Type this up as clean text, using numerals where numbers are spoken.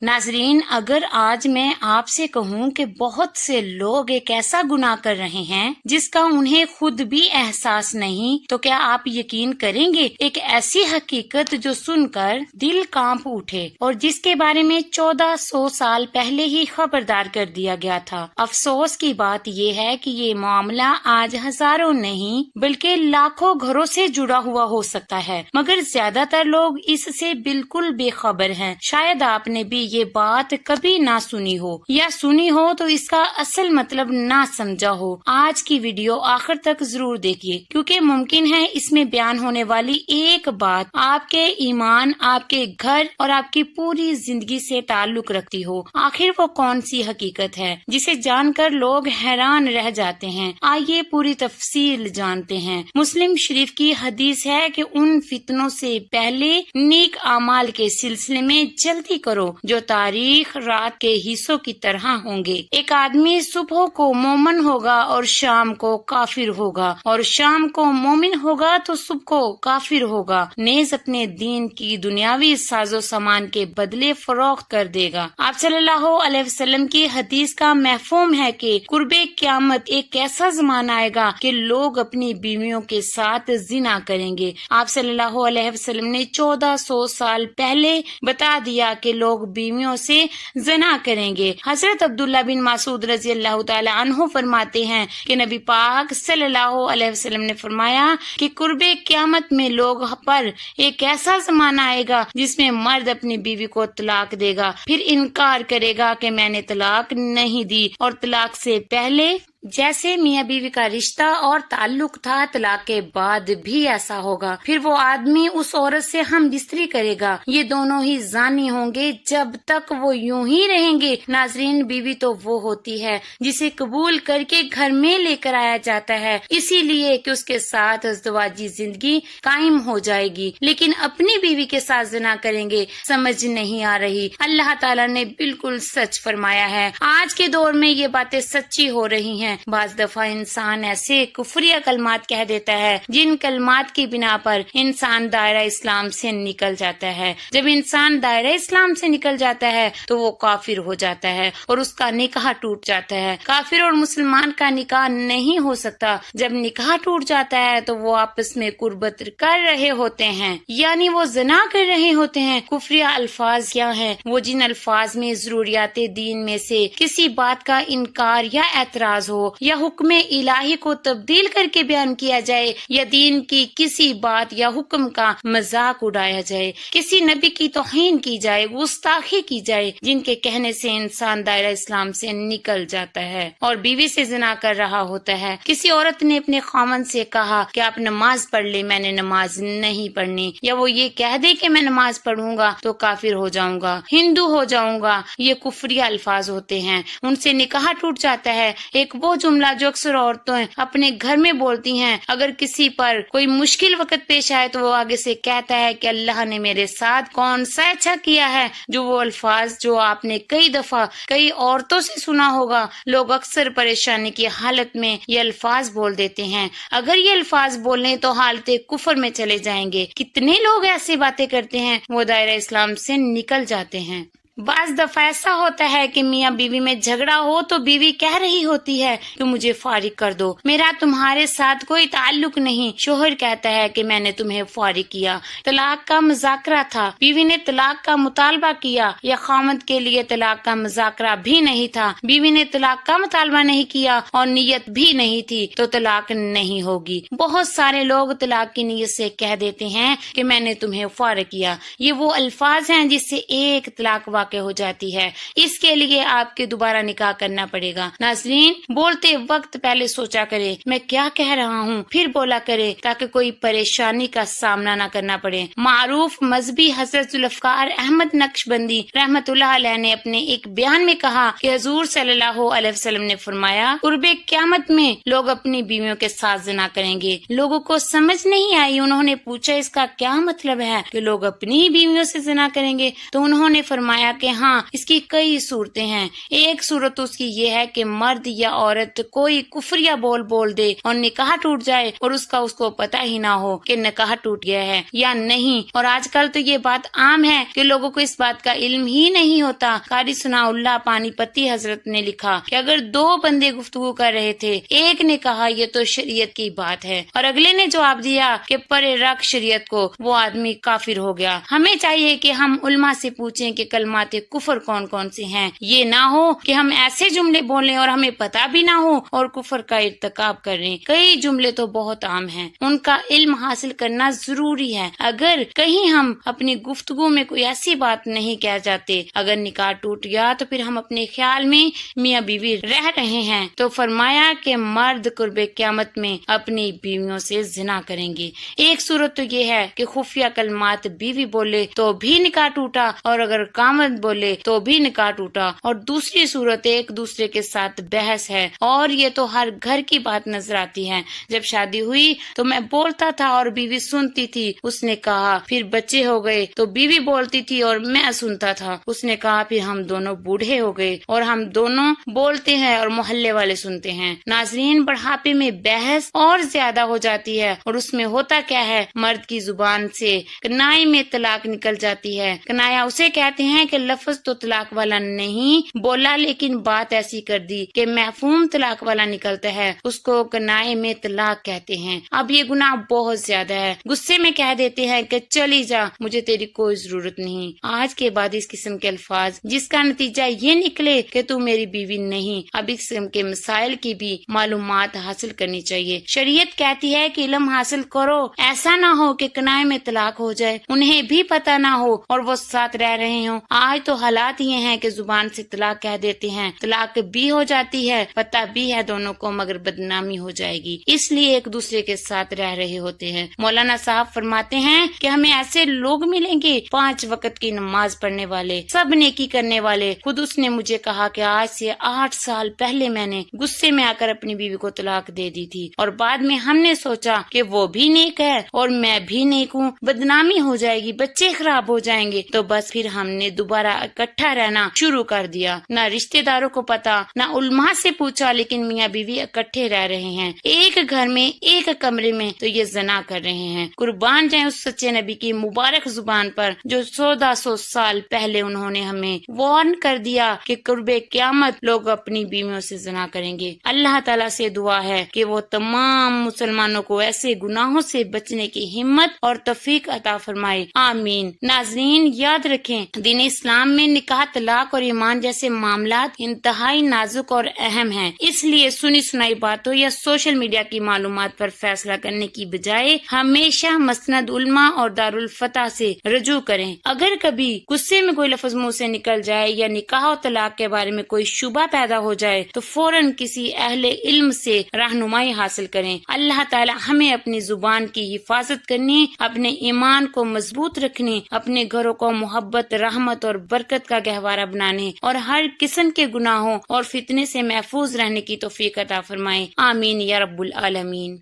नाजरीन, अगर आज मैं आपसे कहूं कि बहुत से लोग एक ऐसा गुनाह कर रहे हैं जिसका उन्हें खुद भी एहसास नहीं, तो क्या आप यकीन करेंगे? एक ऐसी हकीकत जो सुनकर दिल कांप उठे और जिसके बारे में 1400 साल पहले ही खबरदार कर दिया गया था। अफसोस की बात ये है कि ये मामला आज हजारों नहीं बल्कि लाखों घरों से जुड़ा हुआ हो सकता है, मगर ज्यादातर लोग इससे बिल्कुल बेखबर हैं। शायद आपने भी ये बात कभी ना सुनी हो या सुनी हो तो इसका असल मतलब ना समझा हो। आज की वीडियो आखिर तक जरूर देखिए, क्योंकि मुमकिन है इसमें बयान होने वाली एक बात आपके ईमान, आपके घर और आपकी पूरी जिंदगी से ताल्लुक रखती हो। आखिर वो कौन सी हकीकत है जिसे जानकर लोग हैरान रह जाते हैं? आइए पूरी तफसील जानते हैं। मुस्लिम शरीफ की हदीस है कि उन फितनों से पहले नेक अमाल के सिलसिले में जल्दी करो जो तारीख रात के हिस्सों की तरह होंगे। एक आदमी सुबह को मोमिन होगा और शाम को काफिर होगा, और शाम को मोमिन होगा तो सुबह को काफिर होगा। नेज अपने दीन की दुनियावी साजो सामान के बदले फरोख्त कर देगा। आप सल्लल्लाहु अलैहि वसल्लम की हदीस का महफूम है कि कुर्बे क़यामत एक ऐसा जमाना आएगा कि लोग अपनी बीवियों के साथ जिना करेंगे। आप सल्लल्लाहु अलैहि वसल्लम ने 1400 साल पहले बता दिया कि लोग बीवियों से जना करेंगे। हजरत अब्दुल्ला बिन मासूद रजी अल्लाह तआला अन्हु फरमाते हैं कि नबी पाक सल्लल्लाहु अलैहि वसल्लम ने फरमाया कि कुर्बे क़यामत में लोग पर एक ऐसा जमाना आएगा जिसमें मर्द अपनी बीवी को तलाक देगा, फिर इनकार करेगा कि मैंने तलाक नहीं दी, और तलाक से पहले जैसे मियाँ बीवी का रिश्ता और ताल्लुक था, तलाक के बाद भी ऐसा होगा। फिर वो आदमी उस औरत से हम बिस्तरी करेगा। ये दोनों ही जानी होंगे जब तक वो यूं ही रहेंगे। नाजरीन, बीवी तो वो होती है जिसे कबूल करके घर में लेकर आया जाता है, इसीलिए कि उसके साथ अज़दवाजी जिंदगी कायम हो जाएगी। लेकिन अपनी बीवी के साथ ज़िना करेंगे, समझ नहीं आ रही। अल्लाह ताला ने बिल्कुल सच फरमाया है। आज के दौर में ये बातें सच्ची हो रही हैं। बाज दफा इंसान ऐसे कुफरिया कलमात कह देता है जिन कलमात की बिना पर इंसान दायरा इस्लाम से निकल जाता है। जब इंसान दायरा इस्लाम से निकल जाता है तो वो काफिर हो जाता है और उसका निकाह टूट जाता है। काफिर और मुसलमान का निकाह नहीं हो सकता। जब निकाह टूट जाता है तो वो आपस में कुर्बत कर रहे होते हैं, यानी वो जना कर रहे होते हैं। कुफरिया अल्फाज क्या है? वो जिन अल्फाज में जरूरियाते दीन में से किसी बात का इनकार या एतराज हो, या हुक्म इलाही को तब्दील करके बयान किया जाए, या दीन की किसी बात या हुक्म का मजाक उड़ाया जाए, किसी नबी की तौहीन की जाए, गुस्ताखी की जाए, जिनके कहने से इंसान दायरा इस्लाम से निकल जाता है और बीवी से जिना कर रहा होता है। किसी औरत ने अपने खामन से कहा कि आप नमाज पढ़ ले, मैंने नमाज नहीं पढ़नी, या वो ये कह दे कि मैं नमाज पढ़ूंगा तो काफिर हो जाऊंगा, हिंदू हो जाऊंगा। ये कुफरिया अल्फाज होते हैं, उनसे निकाह टूट जाता है। एक वो जुमला जो अक्सर औरतें अपने घर में बोलती हैं, अगर किसी पर कोई मुश्किल वक्त पेश आए तो वो आगे से कहता है कि अल्लाह ने मेरे साथ कौन सा अच्छा किया है। जो वो अल्फाज जो आपने कई दफा कई औरतों से सुना होगा। लोग अक्सर परेशानी की हालत में ये अल्फाज बोल देते हैं। अगर ये अल्फाज बोलने तो हालत कुफर में चले जाएंगे। कितने लोग ऐसी बातें करते हैं, वो दायरा इस्लाम से निकल जाते हैं। बाज दफा ऐसा होता है कि मियाँ बीवी में झगड़ा हो तो बीवी कह रही होती है कि मुझे फारिग कर दो, मेरा तुम्हारे साथ कोई ताल्लुक नहीं। शोहर कहता है कि मैंने तुम्हें फारिग किया। तलाक का मुज़ाकरा था, बीवी ने तलाक का मुतालबा किया, या खामद के लिए तलाक का मुज़ाकरा भी नहीं था, बीवी ने तलाक का मुतालबा नहीं किया और नीयत भी नहीं थी, तो तलाक नहीं होगी। बहुत सारे लोग तलाक की नीयत से कह देते हैं कि मैंने तुम्हें फारिग किया। ये वो अल्फाज हैं जिससे एक तलाक हो जाती है। इसके लिए आपके दोबारा निकाह करना पड़ेगा। नाज़रीन, बोलते वक्त पहले सोचा करे मैं क्या कह रहा हूँ, फिर बोला करे, ताकि कोई परेशानी का सामना न करना पड़े। मारूफ मजहबी हजरत जुल्फकार अहमद नक्शबंदी रहमतुल्लाह अलैह ने अपने एक बयान में कहा कि हुजूर सल्लल्लाहु अलैहि वसल्लम ने फरमाया, कुर्बे क़यामत में लोग अपनी बीवियों के साथ ज़िना करेंगे। लोगों को समझ नहीं आई। उन्होंने पूछा इसका क्या मतलब है कि लोग अपनी बीवियों से ज़िना करेंगे? तो उन्होंने फरमाया کہ ہاں اس کی کئی صورتیں ہیں. ایک صورت اس کی یہ ہے کہ مرد یا عورت کوئی کفریہ بول دے اور نکاح ٹوٹ جائے اور اس کو پتہ ہی نہ ہو کہ نکاح ٹوٹ گیا ہے یا نہیں. اور آج کل تو یہ بات عام ہے کہ لوگوں کو اس بات کا علم ہی نہیں ہوتا. قاری ثناء اللہ پانی پتی حضرت نے لکھا کہ اگر دو بندے گفتگو کر رہے تھے، ایک نے کہا یہ تو شریعت کی بات ہے اور اگلے نے جواب دیا کہ پرے رکھ شریعت کو، وہ آدمی کافر ہو گیا. ہمیں چاہیے کہ ہم علماء سے پوچھیں کہ کلمات کفر کون کون سے ہیں. یہ نہ ہو کہ ہم ایسے جملے بولیں اور ہمیں پتہ بھی نہ ہو اور کفر کا ارتکاب کریں. کئی جملے تو بہت عام ہیں، ان کا علم حاصل کرنا ضروری ہے. اگر کہیں ہم اپنی گفتگو میں کوئی ایسی بات نہیں کہہ جاتے، اگر نکاح ٹوٹ گیا تو پھر ہم اپنے خیال میں میاں بیوی رہ رہے ہیں، تو فرمایا کہ مرد قرب قیامت میں اپنی بیویوں سے زنا کریں گے. ایک صورت تو یہ ہے کہ خفیہ کلمات بیوی بولے تو بھی نکاح ٹوٹا اور اگر کامد بولے تو بھی نکاح ٹوٹا. اور دوسری صورت ایک دوسرے کے ساتھ بحث ہے، اور یہ تو ہر گھر کی بات نظر آتی ہے. جب شادی ہوئی تو میں بولتا تھا اور بیوی سنتی تھی. اس نے کہا پھر بچے ہو گئے تو بیوی بولتی تھی اور میں سنتا تھا. اس نے کہا پھر ہم دونوں بوڑھے ہو گئے اور ہم دونوں بولتے ہیں اور محلے والے سنتے ہیں. ناظرین، بڑھاپے میں بحث اور زیادہ ہو جاتی ہے اور اس میں ہوتا کیا ہے، مرد کی زبان سے کنائے میں طلاق نکل جاتی ہے. کنایا اسے کہتے ہیں کہ لفظ تو طلاق والا نہیں بولا لیکن بات ایسی کر دی کہ مفہوم طلاق والا نکلتا ہے، اس کو کنائے میں طلاق کہتے ہیں. اب یہ گناہ بہت زیادہ ہے. غصے میں کہہ دیتے ہیں کہ چلی جا، مجھے تیری کوئی ضرورت نہیں. آج کے بعد اس قسم کے الفاظ جس کا نتیجہ یہ نکلے کہ تو میری بیوی نہیں. اب اس قسم کے مسائل کی بھی معلومات حاصل کرنی چاہیے. شریعت کہتی ہے کہ علم حاصل کرو، ایسا نہ ہو کہ کنائے میں طلاق ہو جائے، انہیں بھی پتہ نہ ہو اور وہ ساتھ رہ رہے ہوں. آج تو حالات یہ ہیں کہ زبان سے طلاق کہہ دیتے ہیں، طلاق بھی ہو جاتی ہے، پتہ بھی ہے دونوں کو، مگر بدنامی ہو جائے گی، اس لیے ایک دوسرے کے ساتھ رہ رہے ہوتے ہیں. مولانا صاحب فرماتے ہیں کہ ہمیں ایسے لوگ ملیں گے 5 وقت کی نماز پڑھنے والے، سب نیکی کرنے والے. خود اس نے مجھے کہا کہ آج سے 8 سال پہلے میں نے غصے میں آ کر اپنی بیوی کو طلاق دے دی تھی اور بعد میں ہم نے سوچا کہ وہ بھی نیک ہے اور میں بھی نیک ہوں، بدنامی ہو جائے گی، بچے خراب ہو جائیں گے، تو بس پھر ہم نے دوبارہ اکٹھا رہنا شروع کر دیا. نہ رشتہ داروں کو پتا، نہ علماء سے پوچھا، لیکن میاں بیوی اکٹھے رہ رہے ہیں ایک گھر میں، ایک کمرے میں، تو یہ زنا کر رہے ہیں. قربان جائیں اس سچے نبی کی مبارک زبان پر جو 1400 سال پہلے انہوں نے ہمیں وارن کر دیا کہ قرب قیامت لوگ اپنی بیویوں سے زنا کریں گے. اللہ تعالیٰ سے دعا ہے کہ وہ تمام مسلمانوں کو ایسے گناہوں سے بچنے کی ہمت اور توفیق عطا فرمائے، آمین. ناظرین، یاد رکھیں دین اسلام میں نکاح، طلاق اور ایمان جیسے معاملات انتہائی نازک اور اہم ہیں. اس لیے سنی سنائی باتوں یا سوشل میڈیا کی معلومات پر فیصلہ کرنے کی بجائے ہمیشہ مسند علماء اور دارالفتح سے رجوع کریں. اگر کبھی غصے میں کوئی لفظ منہ سے نکل جائے یا نکاح و طلاق کے بارے میں کوئی شبہ پیدا ہو جائے تو فوراً کسی اہل علم سے رہنمائی حاصل کریں. اللہ تعالی ہمیں اپنی زبان کی حفاظت کرنی، اپنے ایمان کو مضبوط رکھنے، اپنے گھروں کو محبت، رحمت اور برکت کا گہوارہ بنانے اور ہر قسم کے گناہوں اور فتنے سے محفوظ رہنے کی توفیق عطا فرمائے، آمین یا رب العالمین.